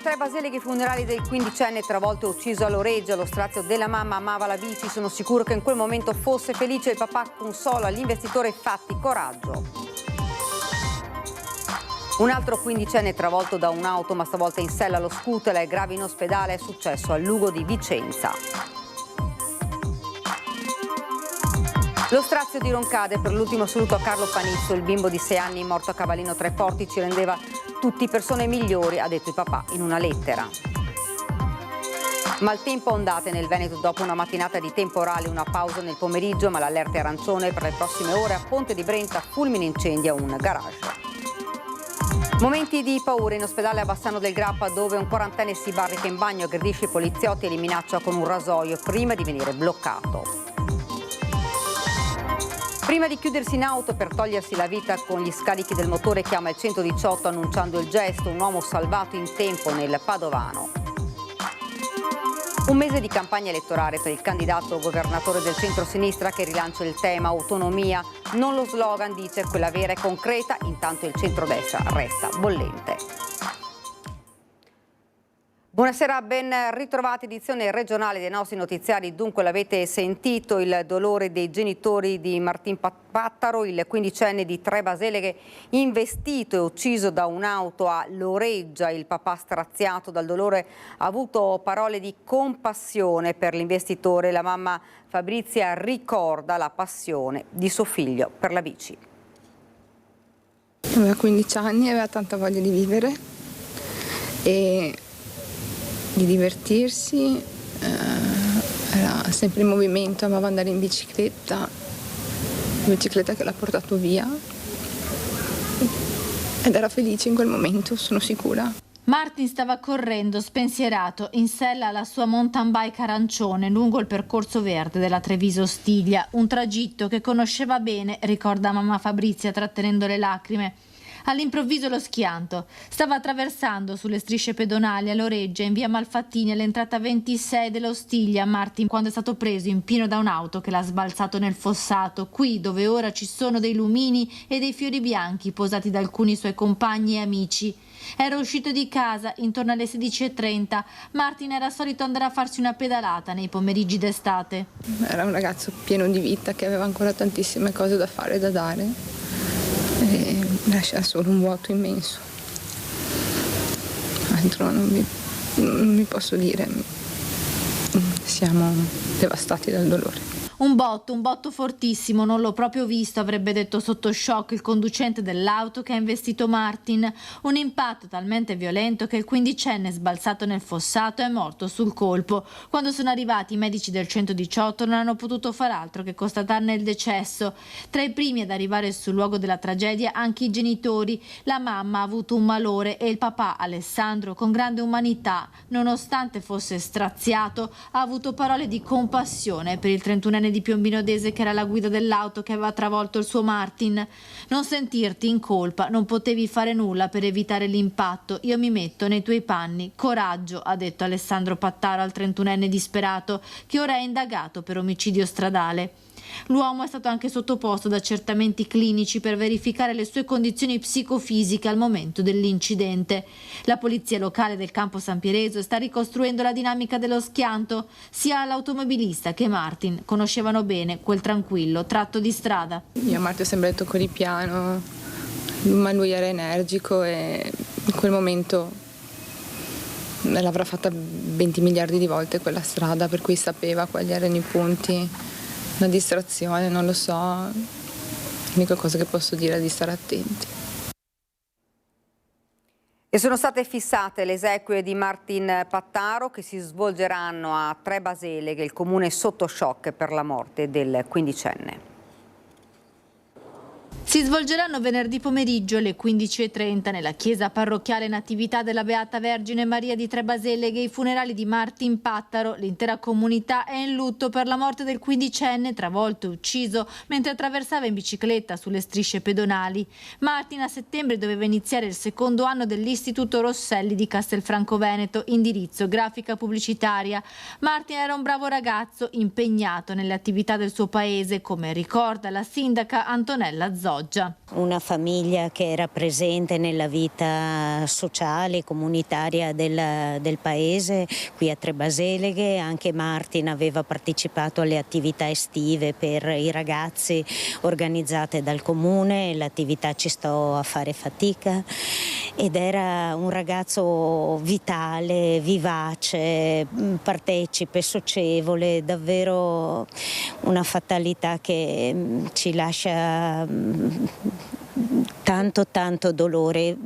Tre Baseleghe funerali del quindicenne travolto e ucciso a Loreggio. Lo strazio della mamma amava la bici. Sono sicuro che in quel momento fosse felice. Il papà consola l'investitore. Fatti coraggio. Un altro quindicenne travolto da un'auto, ma stavolta in sella allo scooter. È grave in ospedale. È successo a Lugo di Vicenza. Lo strazio di Roncade per l'ultimo saluto a Carlo Panizzo, il bimbo di 6 anni morto a Cavallino Tre Porti, ci rendeva tutti persone migliori, ha detto il papà in una lettera. Maltempo a ondate nel Veneto dopo una mattinata di temporale, una pausa nel pomeriggio, ma l'allerta è arancione per le prossime ore. A Ponte di Brenta fulmine incendia un garage. Momenti di paura in ospedale a Bassano del Grappa, dove un quarantenne si barrica in bagno, aggredisce i poliziotti e li minaccia con un rasoio prima di venire bloccato. Prima di chiudersi in auto per togliersi la vita con gli scarichi del motore, chiama il 118 annunciando il gesto, un uomo salvato in tempo nel Padovano. Un mese di campagna elettorale per il candidato governatore del centro-sinistra che rilancia il tema autonomia, non lo slogan, dice, quella vera e concreta, intanto il centrodestra resta bollente. Buonasera, ben ritrovati, edizione regionale dei nostri notiziari. Dunque l'avete sentito, il dolore dei genitori di Martin Pattaro, il quindicenne di Tre Baseleghe investito e ucciso da un'auto a Loreggia. Il papà, straziato dal dolore, ha avuto parole di compassione per l'investitore. La mamma Fabrizia ricorda la passione di suo figlio per la bici. Aveva 15 anni e aveva tanta voglia di vivere e di divertirsi, era sempre in movimento, amava andare in bicicletta che l'ha portato via ed era felice in quel momento, sono sicura. Martin stava correndo spensierato in sella alla sua mountain bike arancione lungo il percorso verde della Treviso-Stiglia, un tragitto che conosceva bene, ricorda mamma Fabrizia trattenendo le lacrime. All'improvviso lo schianto. Stava attraversando sulle strisce pedonali a Loreggia in via Malfattini all'entrata 26 dello Stiglia Martin quando è stato preso in pieno da un'auto che l'ha sbalzato nel fossato, qui dove ora ci sono dei lumini e dei fiori bianchi posati da alcuni suoi compagni e amici. Era uscito di casa intorno alle 16:30. Martin era solito andare a farsi una pedalata nei pomeriggi d'estate. Era un ragazzo pieno di vita che aveva ancora tantissime cose da fare e da dare. E lascia solo un vuoto immenso. Altro non vi posso dire. Siamo devastati dal dolore. Un botto fortissimo, non l'ho proprio visto, avrebbe detto sotto shock il conducente dell'auto che ha investito Martin. Un impatto talmente violento che il quindicenne, sbalzato nel fossato, è morto sul colpo. Quando sono arrivati i medici del 118 non hanno potuto far altro che constatarne il decesso. Tra i primi ad arrivare sul luogo della tragedia anche i genitori. La mamma ha avuto un malore e il papà, Alessandro, con grande umanità, nonostante fosse straziato, ha avuto parole di compassione per il 31enne di Piombino Dese che era alla guida dell'auto che aveva travolto il suo Martin. Non sentirti in colpa, non potevi fare nulla per evitare l'impatto, io mi metto nei tuoi panni, coraggio, ha detto Alessandro Pattaro al 31enne disperato che ora è indagato per omicidio stradale. L'uomo è stato anche sottoposto ad accertamenti clinici per verificare le sue condizioni psicofisiche al momento dell'incidente. La polizia locale del campo San Piereso sta ricostruendo la dinamica dello schianto. Sia l'automobilista che Martin conoscevano bene quel tranquillo tratto di strada. Io a Martin ho sempre detto con il piano, ma lui era energico e in quel momento l'avrà fatta 20 miliardi di volte quella strada, per cui sapeva quali erano i punti. Una distrazione, non lo so, l'unica cosa che posso dire è di stare attenti. E sono state fissate le esequie di Martin Pattaro che si svolgeranno a Tre Baseleghe, il comune sotto shock per la morte del quindicenne. Si svolgeranno venerdì pomeriggio alle 15:30 nella chiesa parrocchiale Natività della Beata Vergine Maria di Tre Baseleghe i funerali di Martin Pattaro. L'intera comunità è in lutto per la morte del quindicenne travolto e ucciso mentre attraversava in bicicletta sulle strisce pedonali. Martin a settembre doveva iniziare il secondo anno dell'Istituto Rosselli di Castelfranco Veneto, indirizzo grafica pubblicitaria. Martin era un bravo ragazzo impegnato nelle attività del suo paese, come ricorda la sindaca Antonella Zoggi. Foggia. Una famiglia che era presente nella vita sociale, comunitaria del paese, qui a Trebaseleghe. Anche Martin aveva partecipato alle attività estive per i ragazzi organizzate dal comune, l'attività Ci sto a fare fatica, ed era un ragazzo vitale, vivace, partecipe, socievole, davvero una fatalità che ci lascia tanto dolore.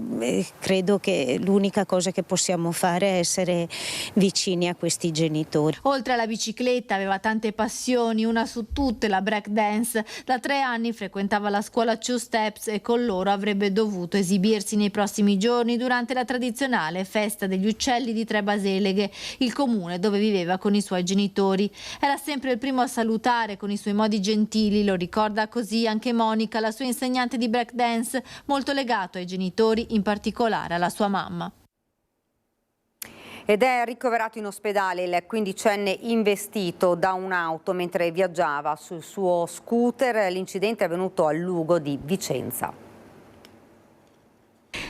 Credo che l'unica cosa che possiamo fare è essere vicini a questi genitori. Oltre alla bicicletta aveva tante passioni, una su tutte la break dance. Da 3 anni frequentava la scuola Two Steps e con loro avrebbe dovuto esibirsi nei prossimi giorni durante la tradizionale festa degli uccelli di Trebaseleghe, il comune dove viveva con i suoi genitori. Era sempre il primo a salutare con i suoi modi gentili, lo ricorda così anche Monica, la sua insegnante di break dance, molto legato ai genitori, in particolare alla sua mamma. Ed è ricoverato in ospedale il 15enne investito da un'auto mentre viaggiava sul suo scooter. L'incidente è avvenuto a Lugo di Vicenza.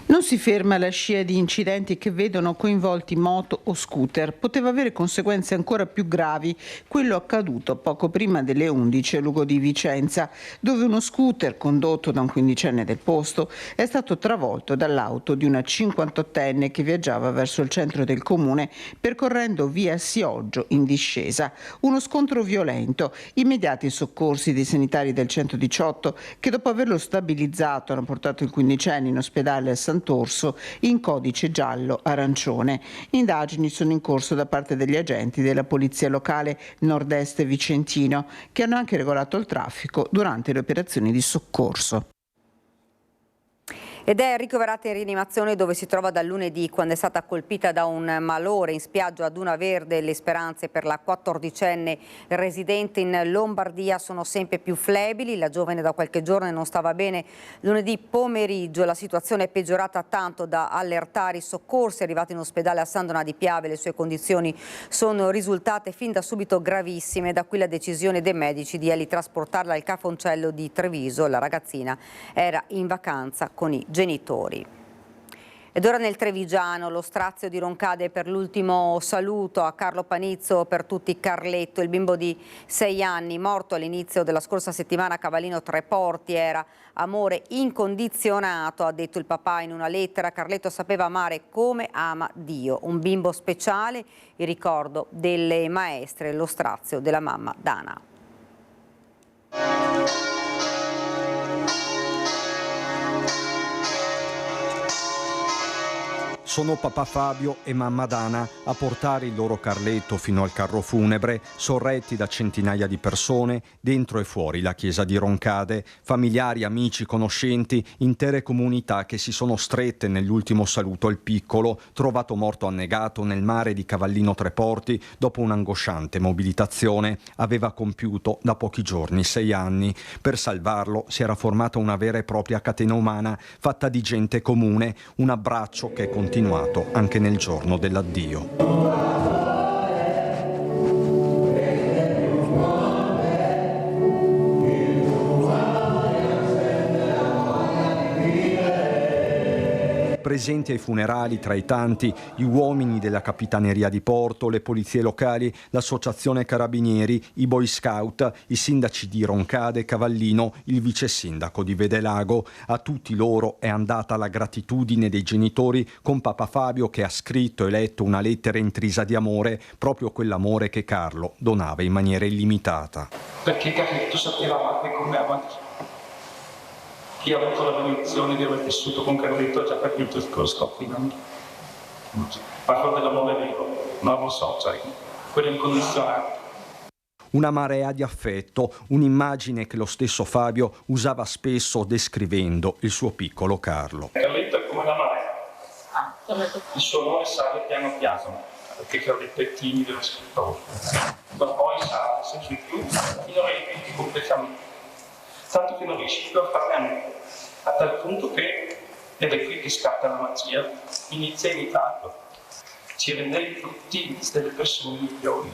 Non si ferma la scia di incidenti che vedono coinvolti moto o scooter. Poteva avere conseguenze ancora più gravi quello accaduto poco prima delle 11 a Lugo di Vicenza, dove uno scooter condotto da un 15enne del posto è stato travolto dall'auto di una 58enne che viaggiava verso il centro del comune percorrendo via Sioggio in discesa. Uno scontro violento, immediati soccorsi dei sanitari del 118 che dopo averlo stabilizzato hanno portato il 15enne in ospedale a Sant'Orso in codice giallo-arancione. Indagini sono in corso da parte degli agenti della polizia locale nord-est vicentino che hanno anche regolato il traffico durante le operazioni di soccorso. Ed è ricoverata in rianimazione dove si trova dal lunedì, quando è stata colpita da un malore in spiaggia a Duna Verde. Le speranze per la 14enne residente in Lombardia sono sempre più flebili. La giovane da qualche giorno non stava bene. Lunedì pomeriggio la situazione è peggiorata tanto da allertare i soccorsi. Arrivati in ospedale a San Donà di Piave, le sue condizioni sono risultate fin da subito gravissime. Da qui la decisione dei medici di trasportarla al Cafoncello di Treviso. La ragazzina era in vacanza con i genitori. Ed ora nel Trevigiano lo strazio di Roncade per l'ultimo saluto a Carlo Panizzo, per tutti Carletto, il bimbo di 6 anni morto all'inizio della scorsa settimana a Cavallino Treporti. Era amore incondizionato, ha detto il papà in una lettera. Carletto sapeva amare come ama Dio, un bimbo speciale, il ricordo delle maestre, lo strazio della mamma Dana. Sono papà Fabio e mamma Dana a portare il loro Carletto fino al carro funebre, sorretti da centinaia di persone dentro e fuori la chiesa di Roncade, familiari, amici, conoscenti, intere comunità che si sono strette nell'ultimo saluto al piccolo, trovato morto annegato nel mare di Cavallino Treporti dopo un'angosciante mobilitazione. Aveva compiuto da pochi giorni 6 anni. Per salvarlo si era formata una vera e propria catena umana fatta di gente comune, un abbraccio che è continuato anche nel giorno dell'addio. Presenti ai funerali tra i tanti gli uomini della Capitaneria di Porto, le polizie locali, l'associazione Carabinieri, i Boy Scout, i sindaci di Roncade e Cavallino, il vice sindaco di Vedelago. A tutti loro è andata la gratitudine dei genitori, con papà Fabio che ha scritto e letto una lettera intrisa di amore, proprio quell'amore che Carlo donava in maniera illimitata. Perché Carletto sapeva amare come ama Dio. Chi ha avuto la benedizione di aver vissuto con Carletto ha già capito il suo scopo. Parlo dell'amore vero, non lo so, cioè, quello incondizionato. Una marea di affetto, un'immagine che lo stesso Fabio usava spesso descrivendo il suo piccolo Carlo. Carletto è come la marea. Il suo amore sale piano piano, perché Carletto è timido e scrittoso. Ma poi sale sempre più, fino a riempirti completamente. Tanto che non riesci più a farne a meno, a tal punto che, ed è qui che scatta la magia, inizia a imitarlo. Ci rendevi tutti delle persone migliori.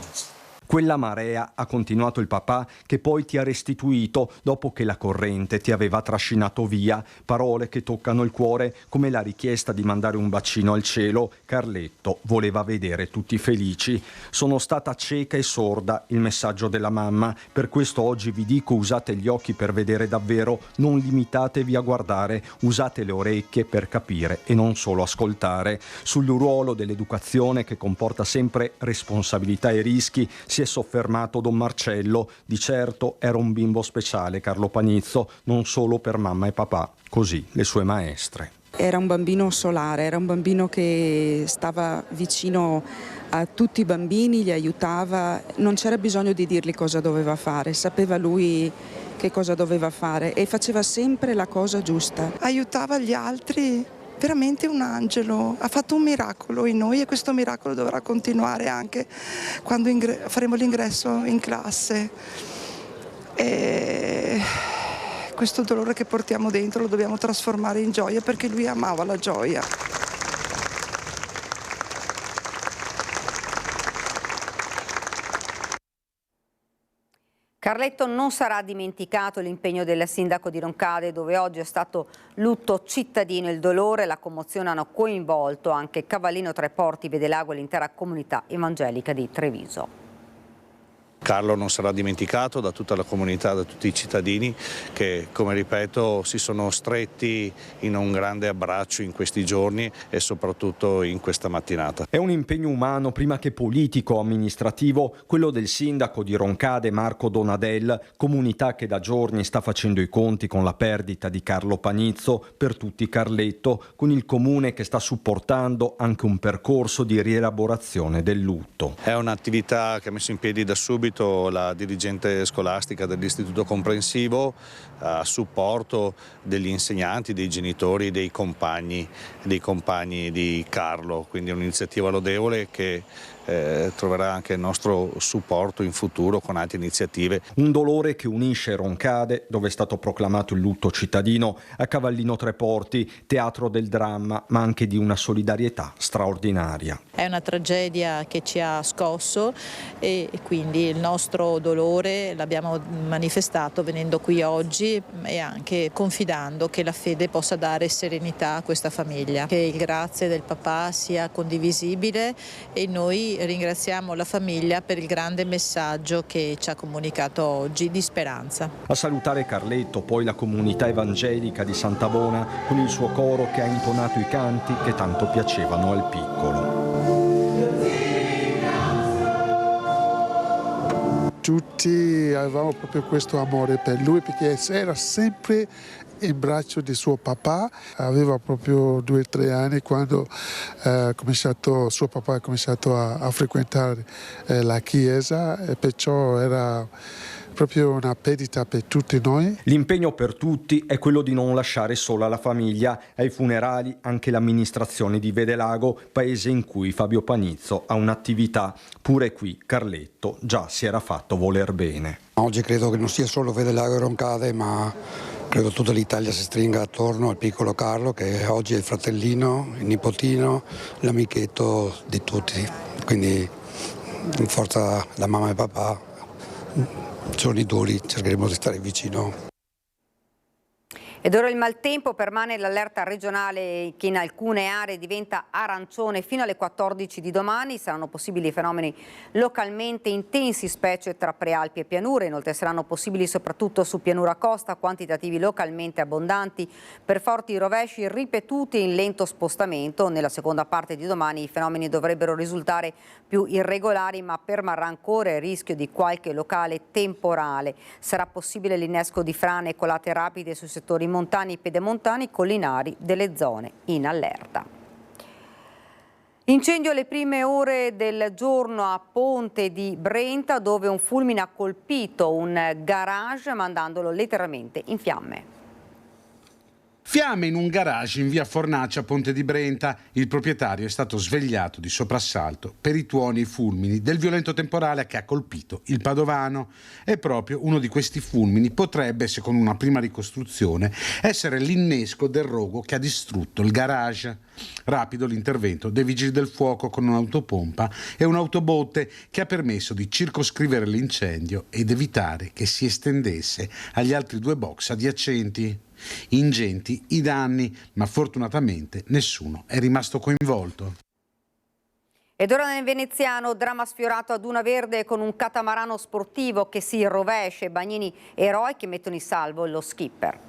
Quella marea, ha continuato il papà, che poi ti ha restituito dopo che la corrente ti aveva trascinato via. Parole che toccano il cuore come la richiesta di mandare un bacino al cielo. Carletto voleva vedere tutti felici. Sono stata cieca e sorda, il messaggio della mamma. Per questo oggi vi dico: usate gli occhi per vedere davvero, non limitatevi a guardare, usate le orecchie per capire e non solo ascoltare. Sul ruolo dell'educazione, che comporta sempre responsabilità e rischi, si è soffermato Don Marcello. Di certo era un bimbo speciale Carlo Panizzo, non solo per mamma e papà, così le sue maestre. Era un bambino solare, era un bambino che stava vicino a tutti i bambini, li aiutava, non c'era bisogno di dirgli cosa doveva fare, sapeva lui che cosa doveva fare e faceva sempre la cosa giusta. Aiutava gli altri, veramente un angelo, ha fatto un miracolo in noi e questo miracolo dovrà continuare anche quando faremo l'ingresso in classe. E questo dolore che portiamo dentro lo dobbiamo trasformare in gioia, perché lui amava la gioia. Carletto non sarà dimenticato l'impegno del sindaco di Roncade, dove oggi è stato lutto cittadino. Il dolore e la commozione hanno coinvolto anche Cavallino Treporti, Vedelago e l'intera comunità evangelica di Treviso. Carlo non sarà dimenticato da tutta la comunità, da tutti i cittadini che, come ripeto, si sono stretti in un grande abbraccio in questi giorni e soprattutto in questa mattinata. È un impegno umano prima che politico amministrativo, quello del sindaco di Roncade Marco Donadel, comunità che da giorni sta facendo i conti con la perdita di Carlo Panizzo. Per tutti Carletto, con il comune che sta supportando anche un percorso di rielaborazione del lutto. È un'attività che ha messo in piedi da subito la dirigente scolastica dell'Istituto Comprensivo a supporto degli insegnanti, dei genitori, dei compagni di Carlo, quindi è un'iniziativa lodevole che troverà anche il nostro supporto in futuro con altre iniziative. Un dolore che unisce Roncade, dove è stato proclamato il lutto cittadino, a Cavallino Treporti, teatro del dramma, ma anche di una solidarietà straordinaria. È una tragedia che ci ha scosso e quindi il nostro dolore l'abbiamo manifestato venendo qui oggi e anche confidando che la fede possa dare serenità a questa famiglia. Che il grazie del papà sia condivisibile e noi ringraziamo la famiglia per il grande messaggio che ci ha comunicato oggi di speranza. A salutare Carletto poi la comunità evangelica di Sant'Avona con il suo coro che ha intonato i canti che tanto piacevano al piccolo. Tutti avevamo proprio questo amore per lui perché era sempre in braccio di suo papà, aveva proprio 2 o 3 anni quando suo papà ha cominciato a frequentare la chiesa e perciò era proprio una perdita per tutti noi. L'impegno per tutti è quello di non lasciare sola la famiglia. Ai funerali anche l'amministrazione di Vedelago, paese in cui Fabio Panizzo ha un'attività. Pure qui Carletto già si era fatto voler bene. Oggi credo che non sia solo Vedelago e Roncade, ma credo tutta l'Italia si stringa attorno al piccolo Carlo, che oggi è il fratellino, il nipotino, l'amichetto di tutti. Quindi in forza la mamma e papà, giorni duri, cercheremo di stare vicino. Ed ora il maltempo, permane l'allerta regionale che in alcune aree diventa arancione fino alle 14 di domani. Saranno possibili fenomeni localmente intensi, specie tra prealpi e pianure. Inoltre saranno possibili soprattutto su pianura costa quantitativi localmente abbondanti per forti rovesci ripetuti in lento spostamento. Nella seconda parte di domani i fenomeni dovrebbero risultare più irregolari, ma permarrà ancora il rischio di qualche locale temporale. Sarà possibile l'innesco di frane e colate rapide sui settori montani, pedemontani, collinari delle zone in allerta. Incendio alle prime ore del giorno a Ponte di Brenta, dove un fulmine ha colpito un garage mandandolo letteralmente in fiamme. Fiamme in un garage in via Fornace a Ponte di Brenta. Il proprietario è stato svegliato di soprassalto per i tuoni e i fulmini del violento temporale che ha colpito il padovano. E proprio uno di questi fulmini potrebbe, secondo una prima ricostruzione, essere l'innesco del rogo che ha distrutto il garage. Rapido l'intervento dei vigili del fuoco con un'autopompa e un'autobotte che ha permesso di circoscrivere l'incendio ed evitare che si estendesse agli altri 2 box adiacenti. Ingenti i danni, ma fortunatamente nessuno è rimasto coinvolto. Ed ora nel veneziano, dramma sfiorato a Duna Verde con un catamarano sportivo che si rovescia e bagnini eroi che mettono in salvo lo skipper.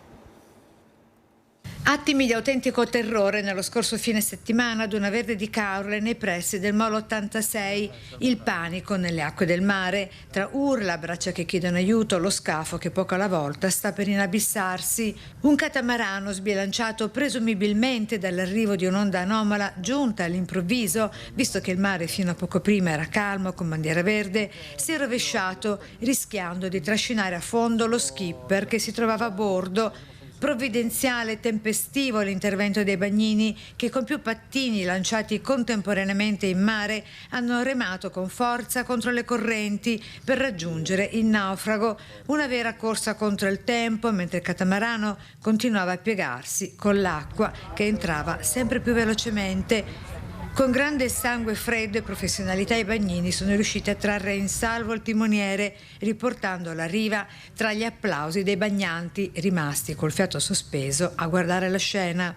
Attimi di autentico terrore nello scorso fine settimana a Duna Verde di Caorle, nei pressi del Molo 86. Il panico nelle acque del mare, tra urla, braccia che chiedono aiuto, lo scafo che poco alla volta sta per inabissarsi. Un catamarano sbilanciato presumibilmente dall'arrivo di un'onda anomala giunta all'improvviso, visto che il mare fino a poco prima era calmo con bandiera verde, si è rovesciato rischiando di trascinare a fondo lo skipper che si trovava a bordo. Provvidenziale e tempestivo l'intervento dei bagnini che con più pattini lanciati contemporaneamente in mare hanno remato con forza contro le correnti per raggiungere il naufrago. Una vera corsa contro il tempo mentre il catamarano continuava a piegarsi con l'acqua che entrava sempre più velocemente. Con grande sangue freddo e professionalità i bagnini sono riusciti a trarre in salvo il timoniere, riportando alla riva tra gli applausi dei bagnanti rimasti col fiato sospeso a guardare la scena.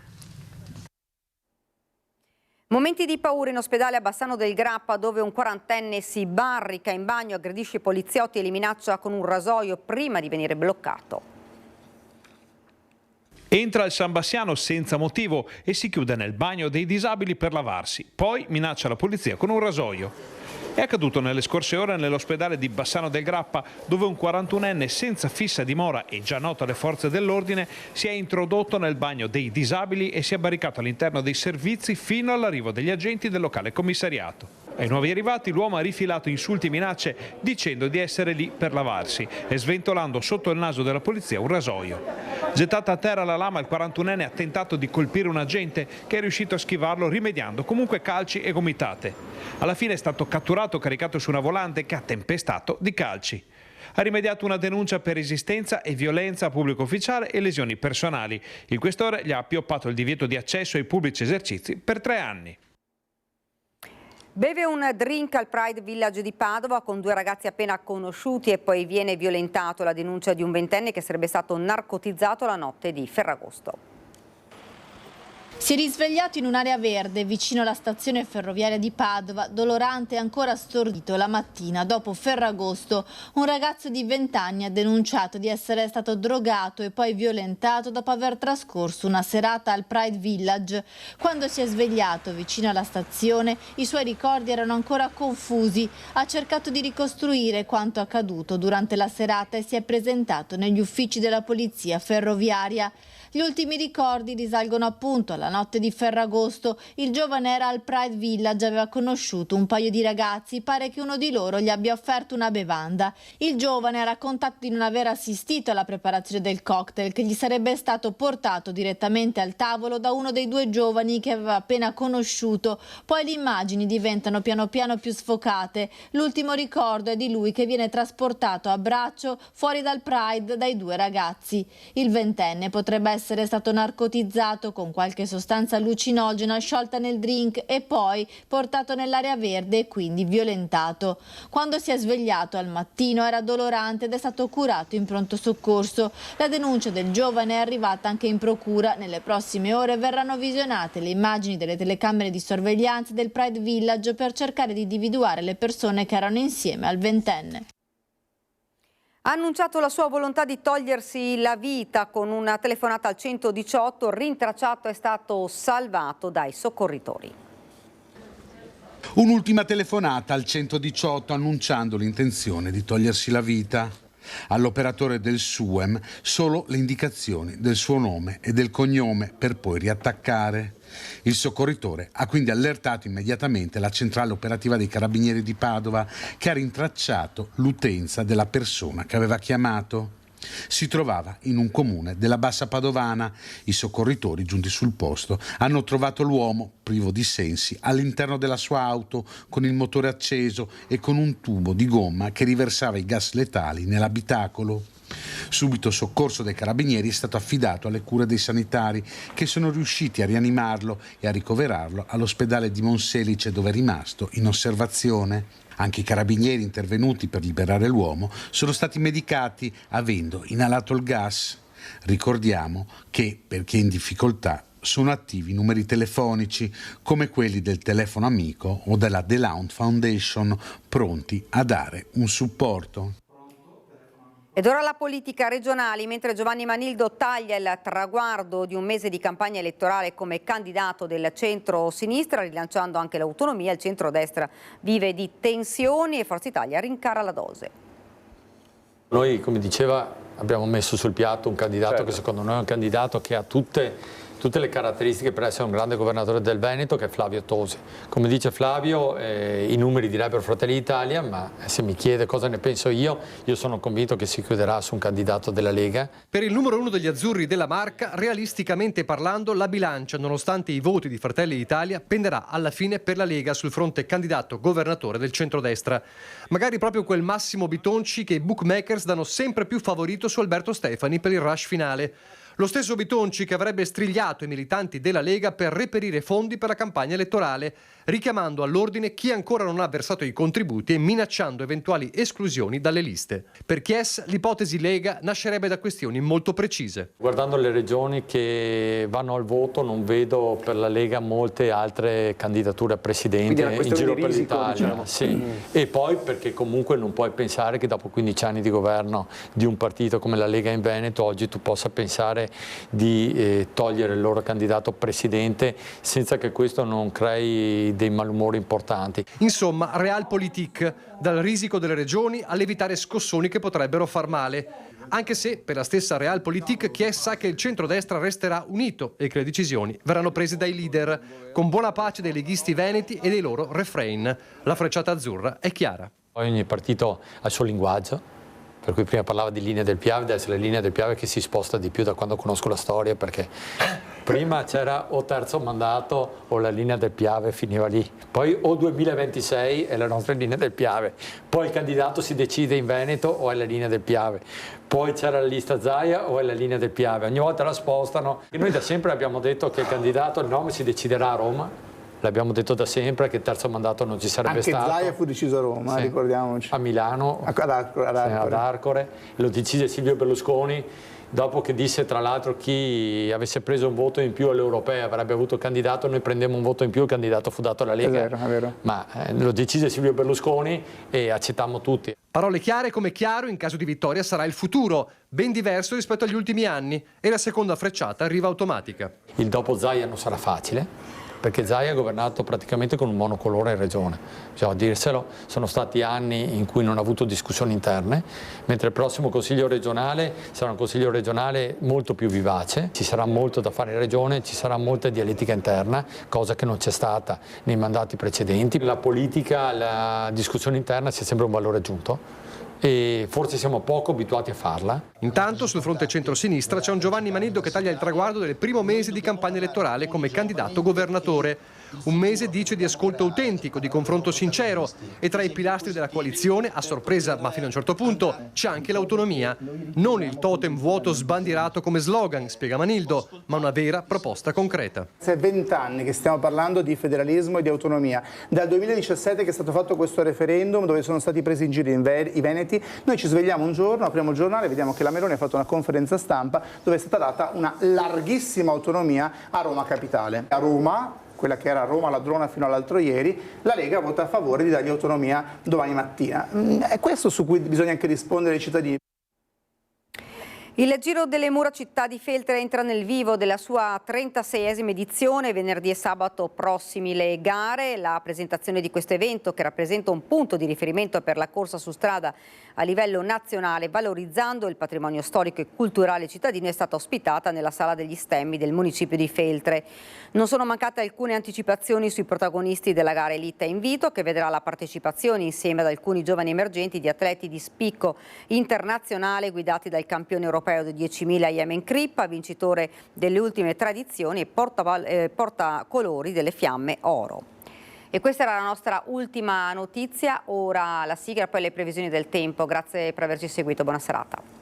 Momenti di paura in ospedale a Bassano del Grappa, dove un 40enne si barrica in bagno, aggredisce i poliziotti e li minaccia con un rasoio prima di venire bloccato. Entra al San Bassiano senza motivo e si chiude nel bagno dei disabili per lavarsi. Poi minaccia la polizia con un rasoio. È accaduto nelle scorse ore nell'ospedale di Bassano del Grappa, dove un 41enne senza fissa dimora e già noto alle forze dell'ordine si è introdotto nel bagno dei disabili e si è barricato all'interno dei servizi fino all'arrivo degli agenti del locale commissariato. Ai nuovi arrivati l'uomo ha rifilato insulti e minacce dicendo di essere lì per lavarsi e sventolando sotto il naso della polizia un rasoio. Gettata a terra la lama, il 41enne ha tentato di colpire un agente che è riuscito a schivarlo rimediando comunque calci e gomitate. Alla fine è stato catturato caricato su una volante che ha tempestato di calci. Ha rimediato una denuncia per resistenza e violenza a pubblico ufficiale e lesioni personali. Il questore gli ha appioppato il divieto di accesso ai pubblici esercizi per 3 anni. Beve un drink al Pride Village di Padova con 2 ragazzi appena conosciuti e poi viene violentato. La denuncia di un 20enne che sarebbe stato narcotizzato la notte di Ferragosto. Si è risvegliato in un'area verde vicino alla stazione ferroviaria di Padova, dolorante e ancora stordito la mattina dopo Ferragosto. Un ragazzo di 20 anni ha denunciato di essere stato drogato e poi violentato dopo aver trascorso una serata al Pride Village. Quando si è svegliato vicino alla stazione, i suoi ricordi erano ancora confusi. Ha cercato di ricostruire quanto accaduto durante la serata e si è presentato negli uffici della polizia ferroviaria. Gli ultimi ricordi risalgono appunto alla notte di Ferragosto. Il giovane era al Pride Village, aveva conosciuto un paio di ragazzi, pare che uno di loro gli abbia offerto una bevanda. Il giovane ha raccontato di non aver assistito alla preparazione del cocktail che gli sarebbe stato portato direttamente al tavolo da uno dei 2 giovani che aveva appena conosciuto. Poi le immagini diventano piano piano più sfocate. L'ultimo ricordo è di lui che viene trasportato a braccio fuori dal Pride dai 2 ragazzi. Il 20enne potrebbe essere stato narcotizzato con qualche sostanza allucinogena sciolta nel drink e poi portato nell'area verde e quindi violentato. Quando si è svegliato al mattino era dolorante ed è stato curato in pronto soccorso. La denuncia del giovane è arrivata anche in procura. Nelle prossime ore verranno visionate le immagini delle telecamere di sorveglianza del Pride Village per cercare di individuare le persone che erano insieme al 20enne. Ha annunciato la sua volontà di togliersi la vita con una telefonata al 118, rintracciato è stato salvato dai soccorritori. Un'ultima telefonata al 118 annunciando l'intenzione di togliersi la vita. All'operatore del SUEM solo le indicazioni del suo nome e del cognome per poi riattaccare. Il soccorritore ha quindi allertato immediatamente la centrale operativa dei Carabinieri di Padova che ha rintracciato l'utenza della persona che aveva chiamato. Si trovava in un comune della Bassa Padovana. I soccorritori, giunti sul posto, hanno trovato l'uomo privo di sensi all'interno della sua auto, con il motore acceso e con un tubo di gomma che riversava i gas letali nell'abitacolo. Subito soccorso dai carabinieri, è stato affidato alle cure dei sanitari, che sono riusciti a rianimarlo e a ricoverarlo all'ospedale di Monselice, dove è rimasto in osservazione. Anche i carabinieri intervenuti per liberare l'uomo sono stati medicati avendo inalato il gas. Ricordiamo che, per chi è in difficoltà, sono attivi numeri telefonici come quelli del Telefono Amico o della The Lounge Foundation, pronti a dare un supporto. Ed ora la politica regionale, mentre Giovanni Manildo taglia il traguardo di un mese di campagna elettorale come candidato del centro-sinistra, rilanciando anche l'autonomia, il centro-destra vive di tensioni e Forza Italia rincara la dose. Noi, come diceva, abbiamo messo sul piatto un candidato che secondo noi è un candidato che ha tutte le caratteristiche per essere un grande governatore del Veneto, che è Flavio Tosi. Come dice Flavio, i numeri direbbero Fratelli d'Italia, ma se mi chiede cosa ne penso io sono convinto che si chiuderà su un candidato della Lega. Per il numero 1 degli azzurri della Marca, realisticamente parlando, la bilancia, nonostante i voti di Fratelli d'Italia, penderà alla fine per la Lega sul fronte candidato governatore del centrodestra. Magari proprio quel Massimo Bitonci che i bookmakers danno sempre più favorito su Alberto Stefani per il rush finale. Lo stesso Bitonci che avrebbe strigliato i militanti della Lega per reperire fondi per la campagna elettorale, richiamando all'ordine chi ancora non ha versato i contributi e minacciando eventuali esclusioni dalle liste. Per Chies l'ipotesi Lega nascerebbe da questioni molto precise. Guardando le regioni che vanno al voto, non vedo per la Lega molte altre candidature a presidente in giro per l'Italia. Diciamo. Sì. E poi perché comunque non puoi pensare che dopo 15 anni di governo di un partito come la Lega in Veneto oggi tu possa pensare di togliere il loro candidato presidente senza che questo non crei dei malumori importanti. Insomma, realpolitik, dal risico delle regioni all'evitare scossoni che potrebbero far male. Anche se, per la stessa realpolitik, chi sa che il centrodestra resterà unito e che le decisioni verranno prese dai leader, con buona pace dei leghisti veneti e dei loro refrain. La frecciata azzurra è chiara. Ogni partito ha il suo linguaggio. Per cui prima parlava di linea del Piave, deve essere la linea del Piave che si sposta di più da quando conosco la storia, perché prima c'era o terzo mandato o la linea del Piave finiva lì, poi o 2026 è la nostra linea del Piave, poi il candidato si decide in Veneto o è la linea del Piave, poi c'era la lista Zaia o è la linea del Piave, ogni volta la spostano. E noi da sempre abbiamo detto che il candidato, il nome si deciderà a Roma. L'abbiamo detto da sempre che il terzo mandato non ci sarebbe stato. Anche Zaia fu deciso a Roma, sì. Ricordiamoci. A Milano, ad Arcore. Lo decise Silvio Berlusconi, dopo che disse tra l'altro chi avesse preso un voto in più alle europee avrebbe avuto il candidato, noi prendemmo un voto in più, il candidato fu dato alla Lega. È vero. Ma lo decise Silvio Berlusconi e accettammo tutti. Parole chiare come chiaro, in caso di vittoria sarà il futuro, ben diverso rispetto agli ultimi anni, e la seconda frecciata arriva automatica. Il dopo Zaia non sarà facile, perché Zaia ha governato praticamente con un monocolore in regione, bisogna dirselo, sono stati anni in cui non ha avuto discussioni interne, mentre il prossimo Consiglio regionale sarà un Consiglio regionale molto più vivace, ci sarà molto da fare in regione, ci sarà molta dialettica interna, cosa che non c'è stata nei mandati precedenti. La politica, la discussione interna sia sempre un valore aggiunto. E forse siamo poco abituati a farla. Intanto sul fronte centro-sinistra c'è un Giovanni Manildo che taglia il traguardo del primo mese di campagna elettorale come candidato governatore. Un mese, dice, di ascolto autentico, di confronto sincero, e tra i pilastri della coalizione, a sorpresa ma fino a un certo punto, c'è anche l'autonomia. Non il totem vuoto sbandierato come slogan, spiega Manildo, ma una vera proposta concreta. È 20 anni che stiamo parlando di federalismo e di autonomia. Dal 2017 che è stato fatto questo referendum dove sono stati presi in giro i veneti, noi ci svegliamo un giorno, apriamo il giornale e vediamo che la Meloni ha fatto una conferenza stampa dove è stata data una larghissima autonomia a Roma Capitale. A Roma, quella che era Roma ladrona fino all'altro ieri, la Lega vota a favore di dargli autonomia domani mattina. È questo su cui bisogna anche rispondere ai cittadini. Il Giro delle Mura Città di Feltre entra nel vivo della sua 36esima edizione. Venerdì e sabato prossimi le gare. La presentazione di questo evento, che rappresenta un punto di riferimento per la corsa su strada a livello nazionale, valorizzando il patrimonio storico e culturale cittadino, è stata ospitata nella Sala degli Stemmi del municipio di Feltre. Non sono mancate alcune anticipazioni sui protagonisti della gara Elite Invito, che vedrà la partecipazione insieme ad alcuni giovani emergenti di atleti di spicco internazionale guidati dal campione europeo di 10.000 Yemen Crippa, vincitore delle ultime 3 edizioni e portacolori delle Fiamme Oro. E questa era la nostra ultima notizia, ora la sigla, poi le previsioni del tempo. Grazie per averci seguito, buona serata.